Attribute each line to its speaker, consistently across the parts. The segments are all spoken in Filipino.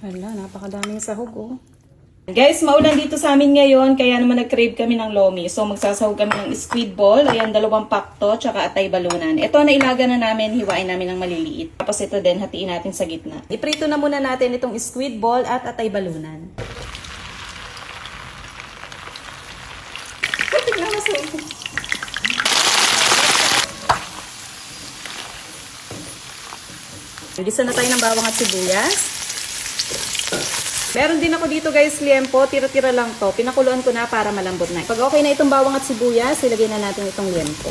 Speaker 1: Hala, napakadaming sahog oh. Guys, maulan dito sa amin ngayon, kaya naman nag-crave kami ng lomi. So, magsasahog kami ng squid ball. Ayan, 2 pack to, tsaka atay balunan. Ito, nailaga na namin, hiwain namin ng maliliit. Tapos ito din, hatiin natin sa gitna. Iprito na muna natin itong squid ball at atay balunan. Tignan mo sa ito. Gisa na tayo ng bawang at sibuyas. Meron din ako dito guys, liempo. Tira-tira lang to. Pinakuluan ko na para malambot na. Pag okay na itong bawang at sibuyas, ilagay na natin itong liempo.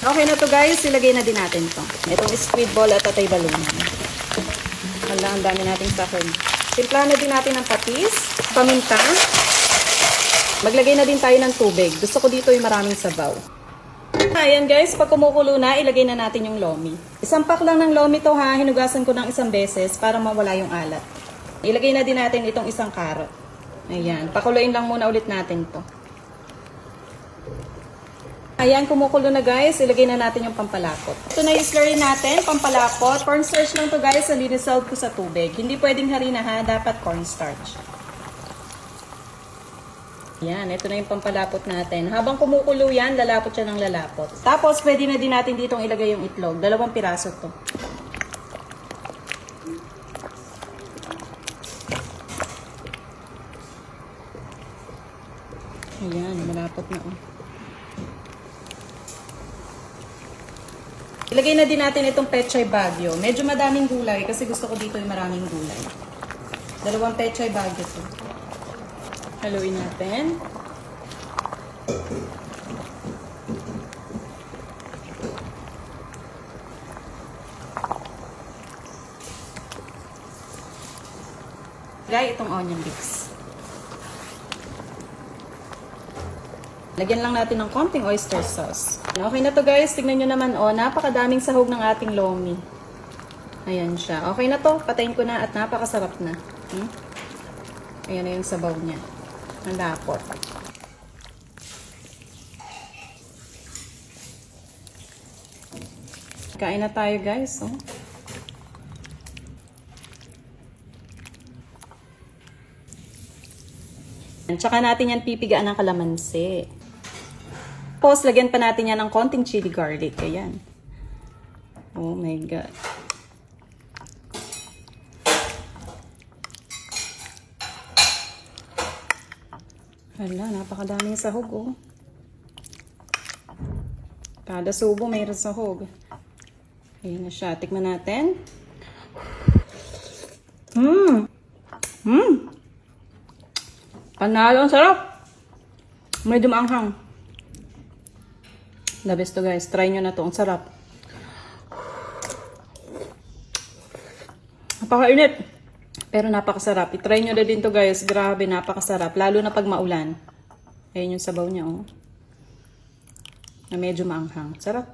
Speaker 1: Okay na to guys, ilagay na din natin to. Itong squid ball at atay balunan. Hala, ang dami nating sahog. Timplahan na din natin ng patis, paminta. Maglagay na din tayo ng tubig. Gusto ko dito yung maraming sabaw. Ayan guys, pag kumukulo na, ilagay na natin yung lomi. Isang pack lang ng lomi to ha. Hinugasan ko ng isang beses para mawala yung alat. Ilagay na din natin itong isang carrot. Ayan. Pakuluin lang muna ulit natin to. Ayan, kumukulo na guys. Ilagay na natin yung pampalapot. Ito na yung slurry natin, pampalapot. Cornstarch lang to guys. Nalinisawd ko sa tubig. Hindi pwedeng harina ha. Dapat cornstarch. Ayan, ito na yung pampalapot natin. Habang kumukulo yan, lalapot siya ng lalapot. Tapos, pwede na din natin ditong ilagay yung itlog. 2 piraso to. Ayan, malapot na oh. Ilagay na din natin itong pechay bagyo. Medyo madaming gulay kasi gusto ko dito yung maraming gulay. 2 pechay bagyo to. Haluin natin. Lagay itong onion leeks. Lagyan lang natin ng konting oyster sauce. Okay na to guys. Tignan nyo naman oh. Napakadaming sahog ng ating lomi. Ayan siya. Okay na to. Patayin ko na at napakasarap na. Ayan na yung sabaw niya. Ang lapot. Kain na tayo guys. Oh. Tsaka natin yan pipigaan ng kalamansi. Tapos, lagyan pa natin yan ng konting chili garlic. Ayan. Oh my God. Hala, napakadaming sahog oh. Kada subo mayroon sahog. Ayan na siya. Tikman natin. Panalo, ang sarap. Medyo maanghang. The best to guys. Try nyo na to. Ang sarap. Napakainit. Pero napakasarap. I-try nyo na din to guys. Grabe, napakasarap. Lalo na pag maulan. Ayan yung sabaw niya oh. Na medyo maanghang. Sarap.